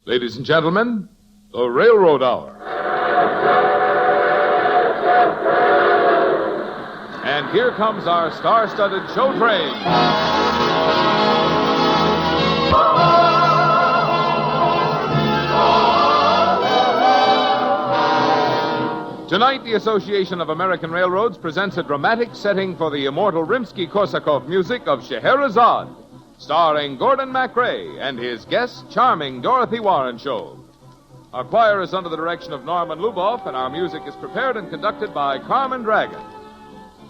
Ladies and gentlemen, the Railroad Hour. And here comes our star-studded show train. Tonight, the Association of American Railroads presents a dramatic setting for the immortal Rimsky-Korsakov music of Scheherezade, starring Gordon MacRae and his guest, charming Dorothy Warrenshow. Our choir is under the direction of Norman Luboff, and our music is prepared and conducted by Carmen Dragon.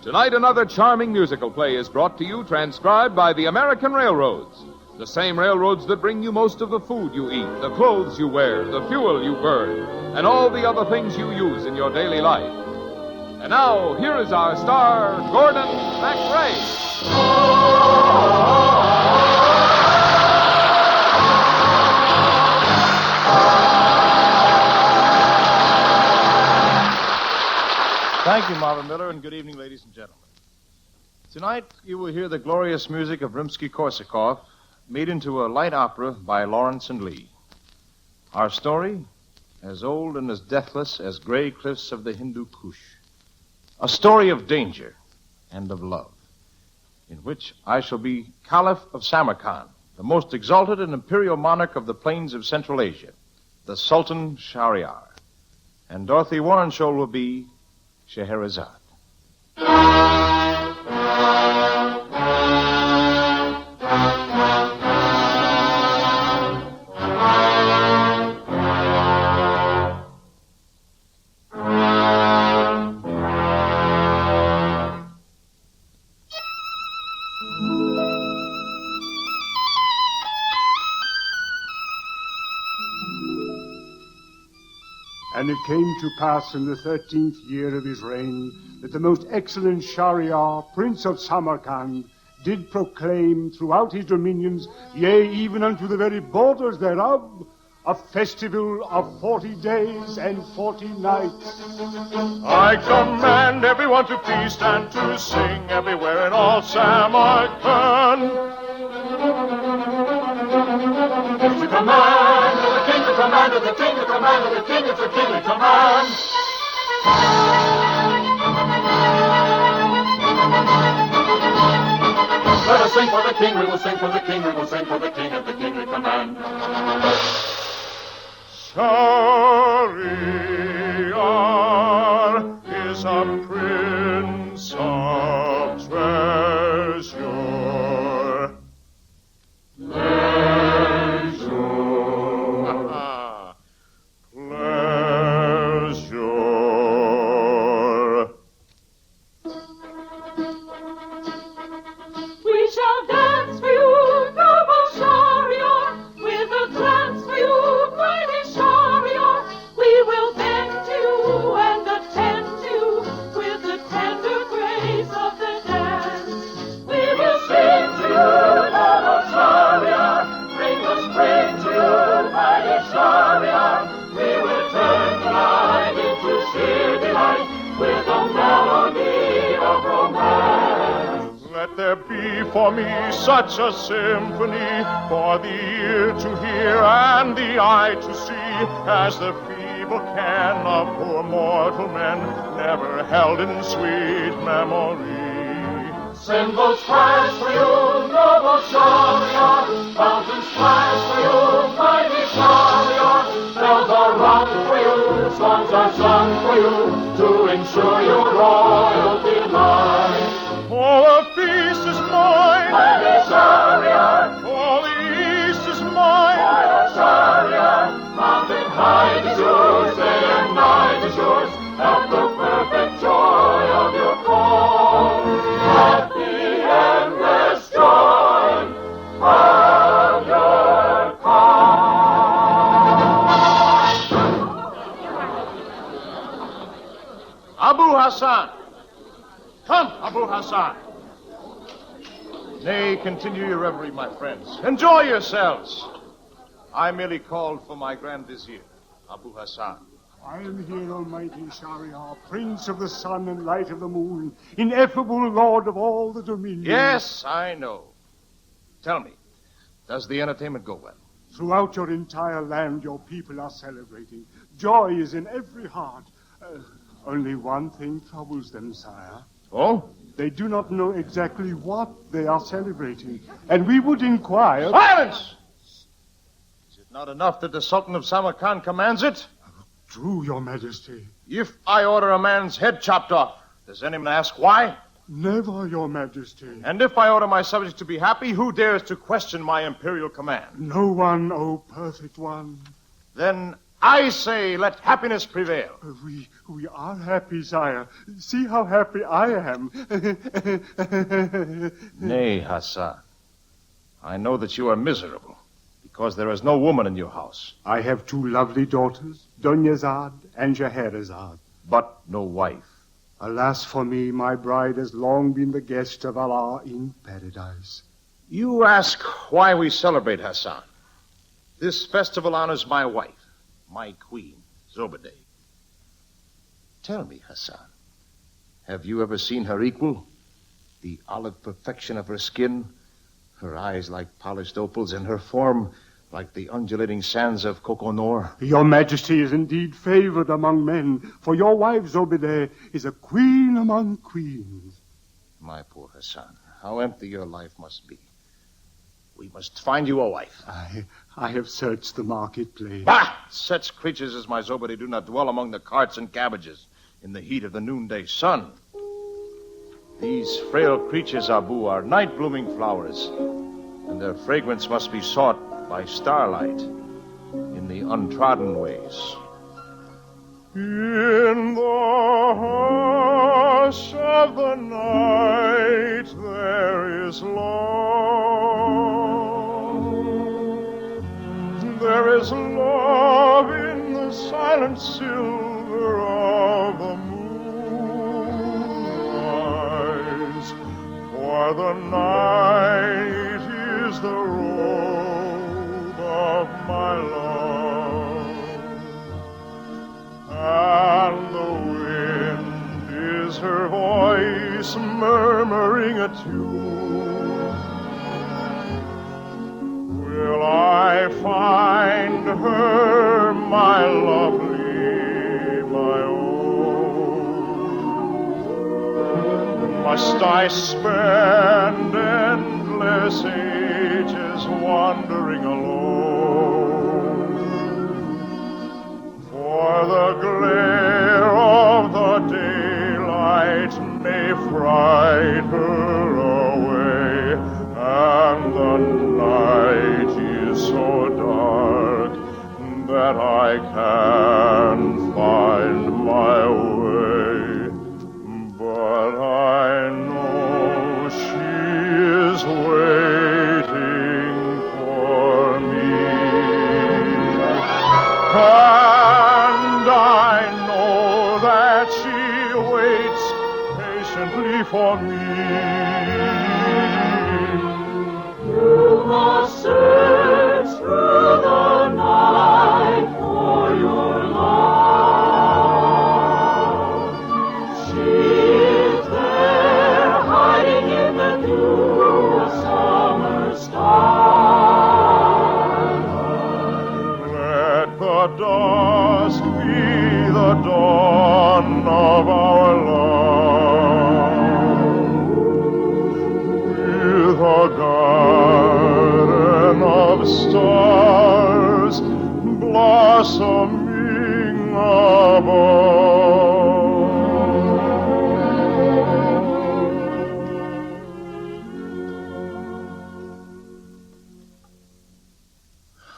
Tonight, another charming musical play is brought to you, transcribed by the American Railroads. The same railroads that bring you most of the food you eat, the clothes you wear, the fuel you burn, and all the other things you use in your daily life. And now, here is our star, Gordon MacRae. Thank you, Marvin Miller, and good evening, ladies and gentlemen. Tonight, you will hear the glorious music of Rimsky-Korsakov made into a light opera by Lawrence and Lee. Our story, as old and as deathless as gray cliffs of the Hindu Kush. A story of danger and of love, in which I shall be Caliph of Samarkand, the most exalted and imperial monarch of the plains of Central Asia, the Sultan Shahryar. And Dorothy Warrenshow will be Scheherezade. And it came to pass in the 13th year of his reign that the most excellent Shahryar, Prince of Samarkand, did proclaim throughout his dominions, yea, even unto the very borders thereof, a festival of 40 days and 40 nights. I command everyone to feast and to sing everywhere in all Samarkand. It's the command of the king, the command of the king, the command of the king, it's a kingly command. Let us sing for the king, we will sing for the king, we will sing for the king at the kingly command. Shahryar is a prince of treasure. For me, such a symphony, for the ear to hear and the eye to see, as the feeble ken of poor mortal men, never held in sweet memory. Cymbals crash for you, noble Shahryar, fountains splash for you, mighty Shahryar, bells are rung for you, songs are sung for you, to ensure your royal delight. Oh, the feast is mine, mighty Shahryar. All the east is mine, royal Shahryar. Mountain height is yours, day and night is yours. At the perfect joy of your call, at the endless joy of your call. Abu Hassan. Come, Abu Hassan. Nay, continue your reverie, my friends. Enjoy yourselves. I merely called for my Grand Vizier, Abu Hassan. I am here, almighty Shahryar, Prince of the sun and light of the moon, ineffable lord of all the dominions. Yes, I know. Tell me, does the entertainment go well? Throughout your entire land, your people are celebrating. Joy is in every heart. Only one thing troubles them, sire. Oh? They do not know exactly what they are celebrating. And we would inquire... Silence! Is it not enough that the Sultan of Samarkand commands it? True, your majesty. If I order a man's head chopped off, does anyone ask why? Never, your majesty. And if I order my subjects to be happy, who dares to question my imperial command? No one, O perfect one. Then I say, let happiness prevail. We are happy, sire. See how happy I am. Nay, Hassan. I know that you are miserable because there is no woman in your house. I have two lovely daughters, Dunyazad and Scheherezade. But no wife. Alas for me, my bride has long been the guest of Allah in paradise. You ask why we celebrate, Hassan. This festival honors my wife, my queen, Zobedeh. Tell me, Hassan, have you ever seen her equal? The olive perfection of her skin, her eyes like polished opals, and her form like the undulating sands of Kokonor. Your majesty is indeed favored among men, for your wife, Zobedeh, is a queen among queens. My poor Hassan, how empty your life must be. We must find you a wife. I have searched the marketplace. Bah! Such creatures as my Zobedeh do not dwell among the carts and cabbages in the heat of the noonday sun. These frail creatures, Abu, are night-blooming flowers, and their fragrance must be sought by starlight in the untrodden ways. In the hush of the night there is love. There is love in the silent silver of the moonrise. For the night is the robe of my love, and the wind is her voice murmuring a tune. Will I find her, my lovely, my own? Must I spend endless ages wandering alone? For the glare of the daylight may fright her away, and the night is so dark that I can't find my way. But I know she is waiting for me, and I know that she waits patiently for me. You must search through the night for your love. She is there, hiding in the dew of summer starlight. Let the dusk be the dawn of our love, with a garden of stars blossoming above.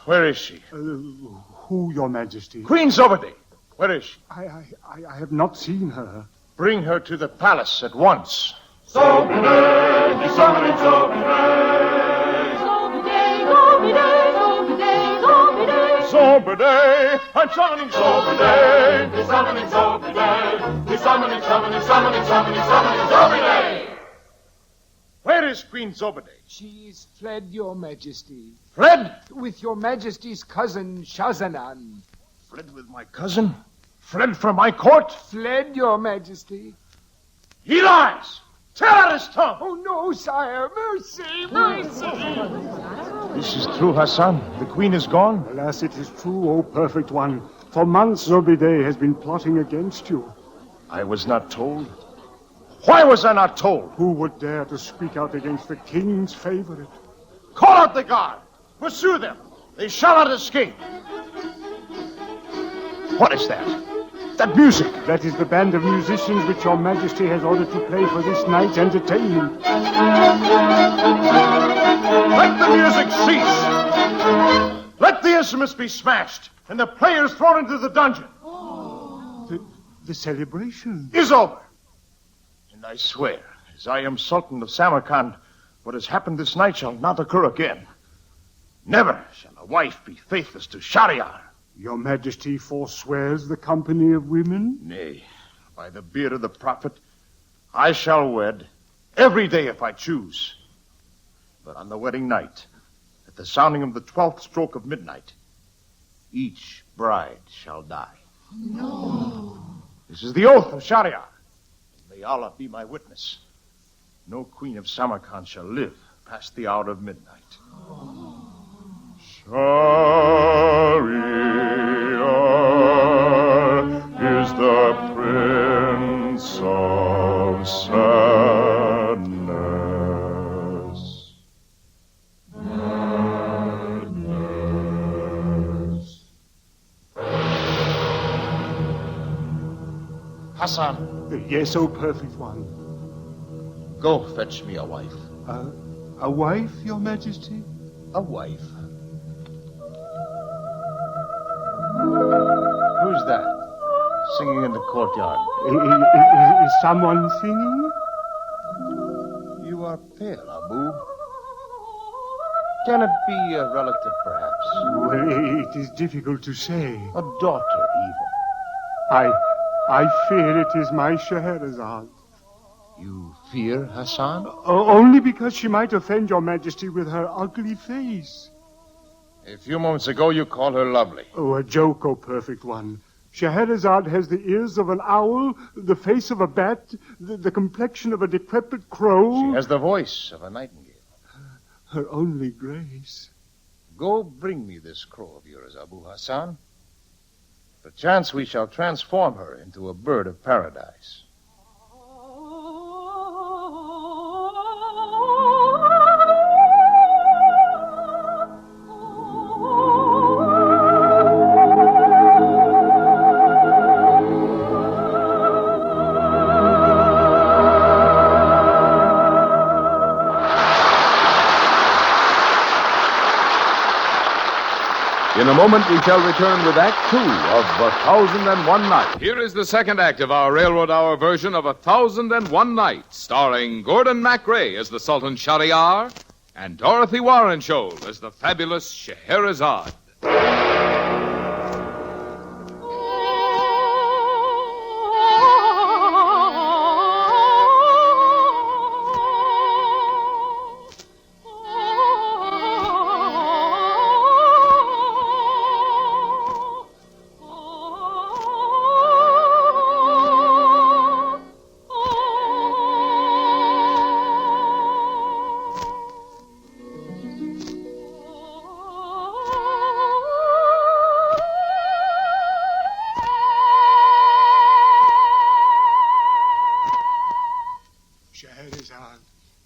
Where is she? Who, your majesty? Queen Zobedeh. Where is she? I have not seen her. Bring her to the palace at once. Zobedeh, he's summoning Zobedeh. Zobedeh, Zobedeh, Zobedeh, Zobedeh. Zobedeh, I'm summoning Zobedeh. He's summoning Zobedeh. He's summoning Zobedeh. Where is Queen Zobedeh? She's fled, your majesty. Fled? With your majesty's cousin, Shazanan. Fled with my cousin? Fled from my court? Fled, your majesty. He lies! Tear out his tongue! Oh, no, sire. Mercy, mercy. This is true, Hassan. The queen is gone. Alas, it is true, O perfect one. For months, Zobide has been plotting against you. I was not told. Why was I not told? Who would dare to speak out against the king's favorite? Call out the guard. Pursue them. They shall not escape. What is that? That music. That is the band of musicians which your majesty has ordered to play for this night's entertainment. Let the music cease. Let the instruments be smashed and the players thrown into the dungeon. The celebration Is over. And I swear, as I am Sultan of Samarkand, what has happened this night shall not occur again. Never shall a wife be faithless to Shahryar. Your majesty forswears the company of women? Nay, by the beard of the prophet, I shall wed every day if I choose. But on the wedding night, at the sounding of the 12th stroke of midnight, each bride shall die. No. This is the oath of Shahryar. May Allah be my witness. No queen of Samarkand shall live past the hour of midnight. Shahryar is the prince of sadness. Hassan, Yes, O perfect one. go fetch me a wife. A wife, your majesty? A wife. Who's that? Singing in the courtyard. Is someone singing? You are pale, Abu. Can it be a relative, perhaps? Well, it is difficult to say. A daughter, even. I fear it is my Scheherezade. You fear Hassan? Only because she might offend your majesty with her ugly face. A few moments ago, you called her lovely. Oh, a joke, O perfect one. Scheherezade has the ears of an owl, the face of a bat, the complexion of a decrepit crow. She has the voice of a nightingale. Her only grace. Go bring me this crow of yours, Abu Hassan. Perchance we shall transform her into a bird of paradise. In a moment, we shall return with Act Two of 1001 Nights. Here is the second act of our Railroad Hour version of 1001 Nights, starring Gordon MacRae as the Sultan Shahryar and Dorothy Warrenshoel as the fabulous Scheherezade. Scheherezade,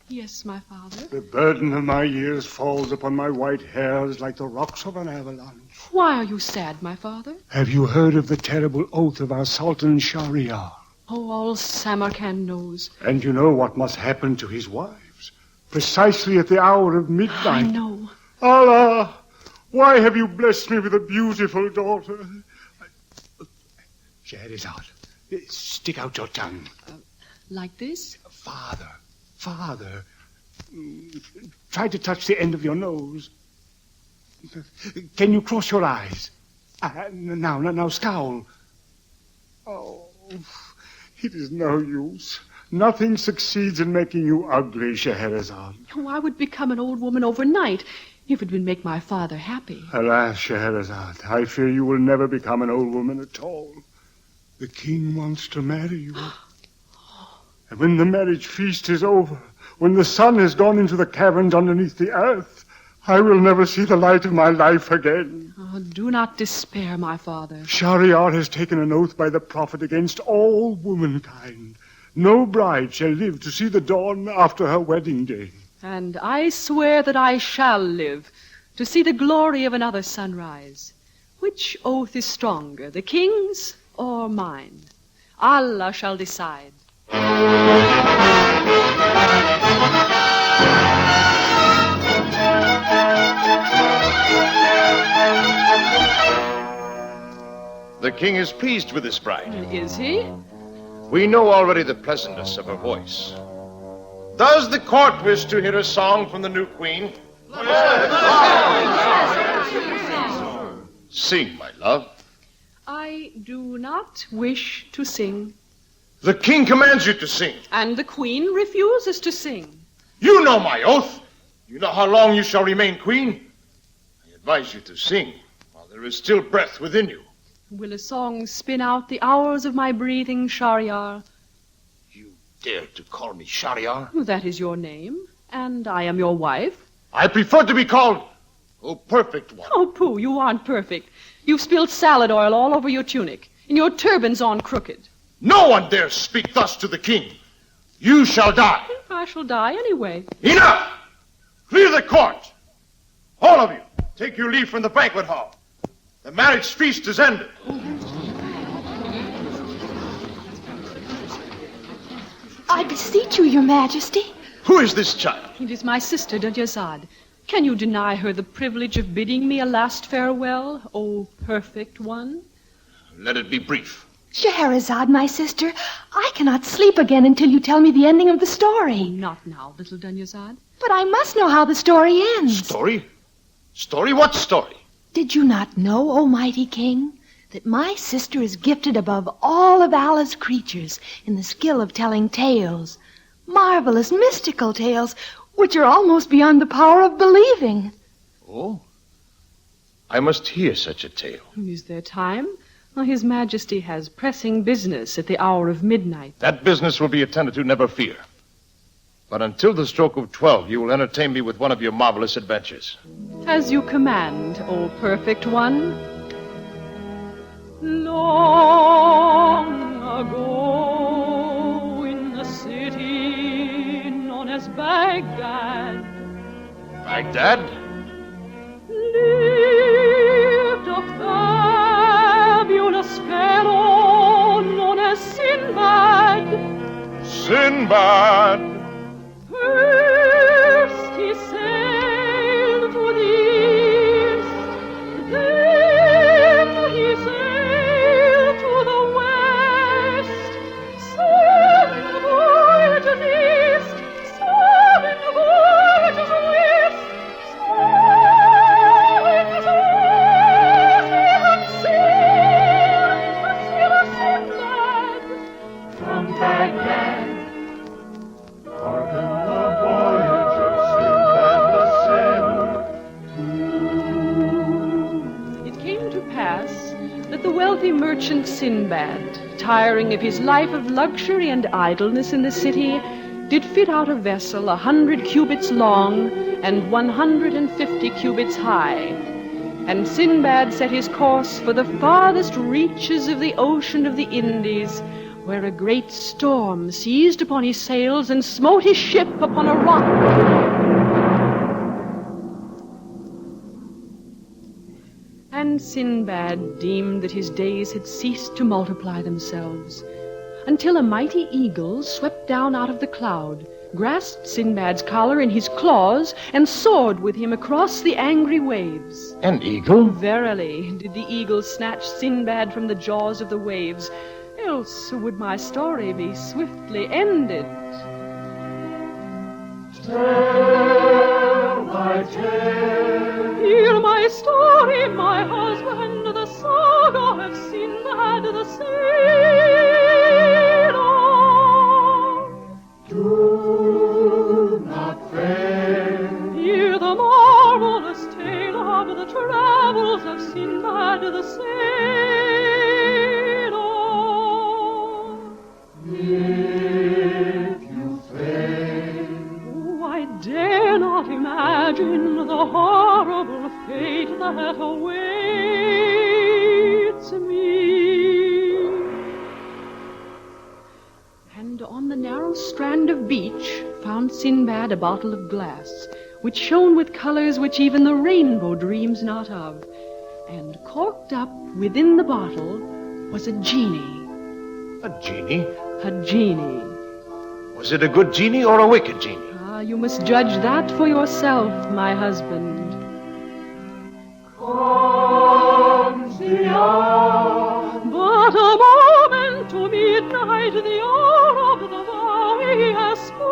Yes, my father. the burden of my years falls upon my white hairs like the rocks of an avalanche. Why are you sad, my father? Have you heard of the terrible oath of our Sultan Shahryar? Oh, all Samarkand knows. And you know what must happen to his wives? Precisely at the hour of I midnight. know. Allah, why have you blessed me with a beautiful daughter? Scheherezade, stick out your tongue. Like this? Father. Try to touch the end of your nose. Can you cross your eyes? Now scowl. Oh, it is no use. Nothing succeeds in making you ugly, Scheherezade. Oh, I would become an old woman overnight if it would make my father happy. Alas, Scheherezade, I fear you will never become an old woman at all. The king wants to marry you. And when the marriage feast is over, when the sun has gone into the caverns underneath the earth, I will never see the light of my life again. Oh, do not despair, my father. Shahryar has taken an oath by the prophet against all womankind. No bride shall live to see the dawn after her wedding day. And I swear that I shall live to see the glory of another sunrise. Which oath is stronger, the king's or mine? Allah shall decide. The king is pleased with this bride. Is he? We know already the pleasantness of her voice. Does the court wish to hear a song from the new queen? Sing, my love. I do not wish to sing. The king commands you to sing. And the queen refuses to sing. You know my oath. You know how long you shall remain queen. I advise you to sing while there is still breath within you. Will a song spin out the hours of my breathing, Shahryar? You dare to call me Shahryar? That is your name, and I am your wife. I prefer to be called, O perfect one. Oh, Pooh, you aren't perfect. You've spilled salad oil all over your tunic, and your turban's on crooked. No one dares speak thus to the king. You shall die. I shall die anyway. Enough! Clear the court. All of you, take your leave from the banquet hall. The marriage feast is ended. I beseech you, your majesty. Who is this child? It is my sister, Scheherezade. Can you deny her the privilege of bidding me a last farewell, O perfect one? Let it be brief. Scheherezade, my sister, I cannot sleep again until you tell me the ending of the story. Not now, little Scheherezade. But I must know how the story ends. Story? Story? What story? Did you not know, O mighty king, that my sister is gifted above all of Allah's creatures in the skill of telling tales, marvelous mystical tales, which are almost beyond the power of believing? Oh? I must hear such a tale. Is there time? Well, His Majesty has pressing business at the hour of midnight. That business will be attended to, never fear. But until the stroke of 12, you will entertain me with one of your marvelous adventures. As you command, O perfect one. Long ago in the city known as Baghdad Baghdad? lived a fabulous fellow known as Sinbad. Sinbad. First he sailed to the east, then he sailed to the west. Seven voyages east, seven voyages west, seven seas he had sailed from Baghdad. Hearken the voyage of Sinbad the sailor. It came to pass that the wealthy merchant Sinbad, tiring of his life of luxury and idleness in the city, did fit out a vessel 100 cubits long and 150 cubits high. And Sinbad set his course for the farthest reaches of the ocean of the Indies, where a great storm seized upon his sails and smote his ship upon a rock. And Sinbad deemed that his days had ceased to multiply themselves, until a mighty eagle swept down out of the cloud, grasped Sinbad's collar in his claws, and soared with him across the angry waves. An eagle? Verily did the eagle snatch Sinbad from the jaws of the waves, else would my story be swiftly ended. Tell thy tale. Hear my story, my husband, the saga of Sinbad the sailor. Do not fail. Hear the marvelous tale of the travels of Sinbad the sailor. Live awaits me. And on the narrow strand of beach found Sinbad a bottle of glass, which shone with colors which even the rainbow dreams not of. And corked up within the bottle was a genie. A genie? A genie. Was it a good genie or a wicked genie? Ah, you must judge that for yourself, my husband. Comes the hour, But a moment to midnight, the hour of the vow he has spoken.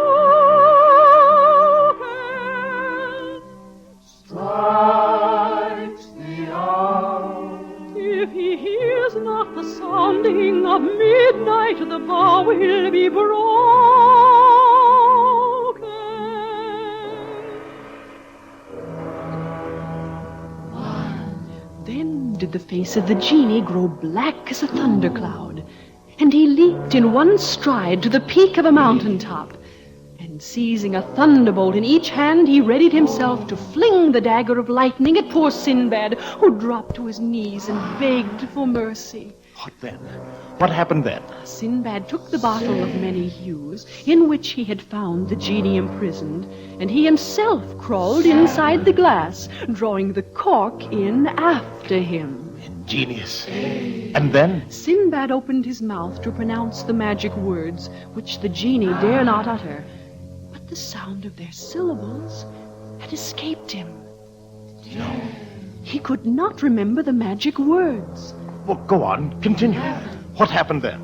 strikes the hour. If he hears not the sounding of midnight, the vow will be broken. Then did the face of the genie grow black as a thundercloud, and he leaped in one stride to the peak of a mountain top, and seizing a thunderbolt in each hand, he readied himself to fling the dagger of lightning at poor Sinbad, who dropped to his knees and begged for mercy. What then? What happened then? Sinbad took the bottle of many hues, in which he had found the genie imprisoned, and he himself crawled inside the glass, drawing the cork in after him. Ingenious. And then? Sinbad opened his mouth to pronounce the magic words, which the genie dare not utter, but the sound of their syllables had escaped him. No. He could not remember the magic words. Well, go on. Continue. What happened then?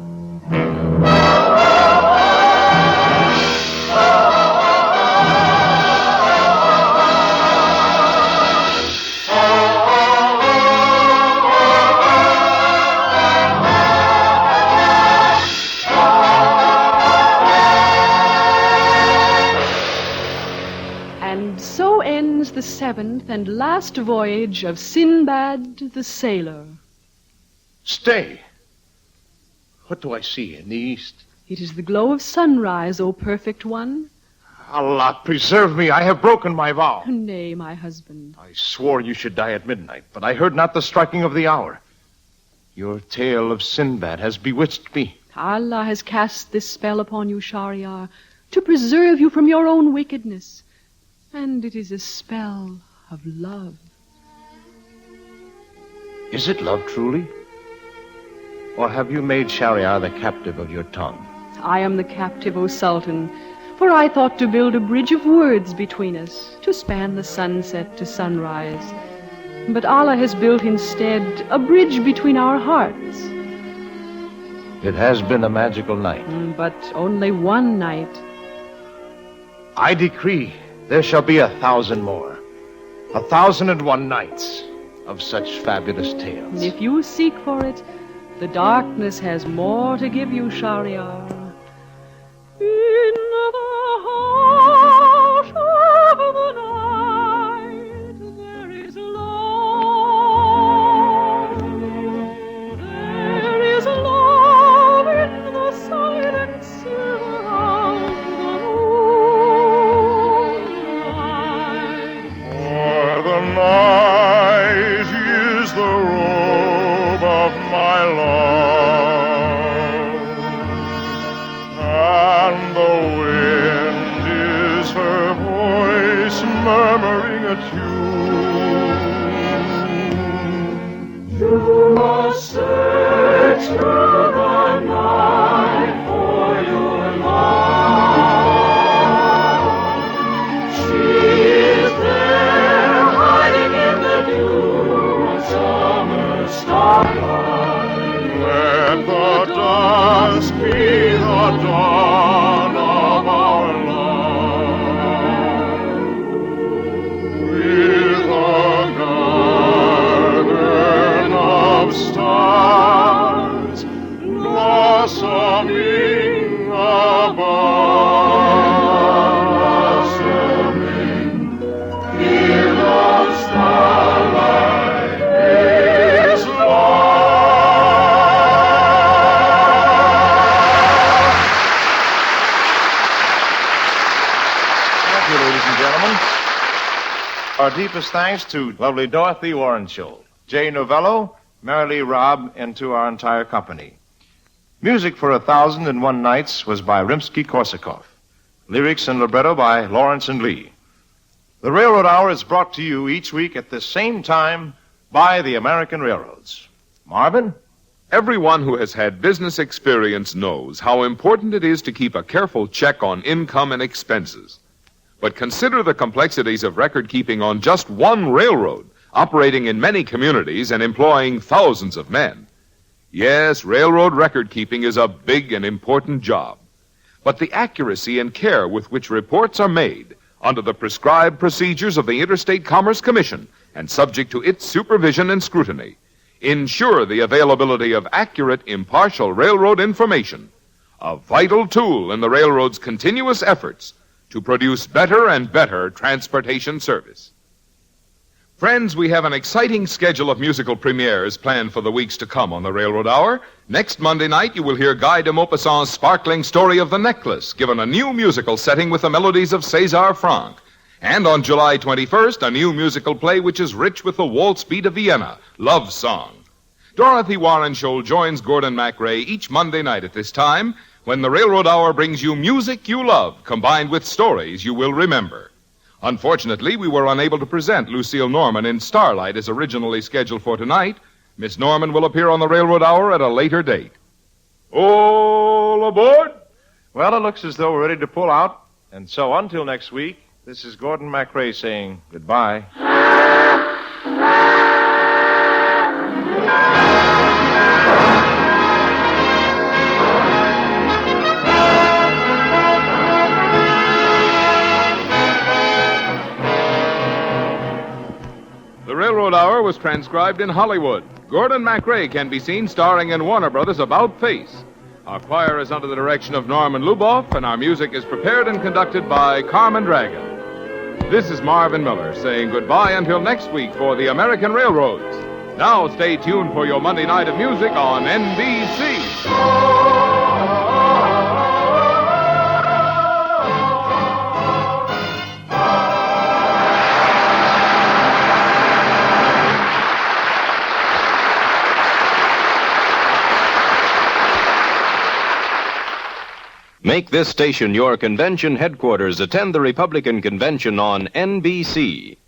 And so ends the seventh and last voyage of Sinbad the Sailor. Stay. What do I see in the east? It is the glow of sunrise, O perfect one. Allah preserve me. I have broken my vow. Nay, my husband. I swore you should die at midnight, but I heard not the striking of the hour. Your tale of Sinbad has bewitched me. Allah has cast this spell upon you, Shahryar, to preserve you from your own wickedness. And it is a spell of love. Is it love, truly? Or have you made Scheherezade the captive of your tongue? I am the captive, O Sultan, for I thought to build a bridge of words between us, to span the sunset to sunrise. But Allah has built instead a bridge between our hearts. It has been a magical night. But only one night. I decree there shall be 1,000 more. 1,001 nights of such fabulous tales. If you seek for it, the darkness has more to give you, Shahryar. In the hush of the night, there is love. There is love in the silent silver of the moonlight. For the night is the robe of my love, and the wind is her voice murmuring a tune. You must search through the night for your love. She is there hiding in the dew of summer starlight. Let the dusk be the dawn of our love, with a garden of stars blossoming above, blossoming in the starlight is Thank you, ladies and gentlemen. Our deepest thanks to lovely Dorothy Warrensholt. Jay Novello, Mary Lee Robb, and to our entire company. Music for 1,001 Nights was by Rimsky-Korsakov. Lyrics and libretto by Lawrence and Lee. The Railroad Hour is brought to you each week at the same time by the American Railroads. Marvin? Everyone who has had business experience knows how important it is to keep a careful check on income and expenses. But consider the complexities of record keeping on just one railroad, operating in many communities and employing thousands of men. Yes, railroad record keeping is a big and important job. But the accuracy and care with which reports are made under the prescribed procedures of the Interstate Commerce Commission and subject to its supervision and scrutiny ensure the availability of accurate, impartial railroad information, a vital tool in the railroad's continuous efforts to produce better and better transportation service. Friends, we have an exciting schedule of musical premieres planned for the weeks to come on the Railroad Hour. Next Monday night, you will hear Guy de Maupassant's sparkling story of The Necklace, given a new musical setting with the melodies of César Franck. And on July 21st, a new musical play which is rich with the waltz beat of Vienna, Love Song. Dorothy Warrenshoel joins Gordon MacRae each Monday night at this time when the Railroad Hour brings you music you love combined with stories you will remember. Unfortunately, we were unable to present Lucille Norman in Starlight as originally scheduled for tonight. Miss Norman will appear on the Railroad Hour at a later date. All aboard! Well, it looks as though we're ready to pull out. And so until next week, this is Gordon MacRae saying goodbye. The Railroad Hour was transcribed in Hollywood. Gordon MacRae can be seen starring in Warner Brothers' About Face. Our choir is under the direction of Norman Luboff, and our music is prepared and conducted by Carmen Dragon. This is Marvin Miller saying goodbye until next week for the American Railroads. Now stay tuned for your Monday night of music on NBC. Make this station your convention headquarters. Attend the Republican Convention on NBC.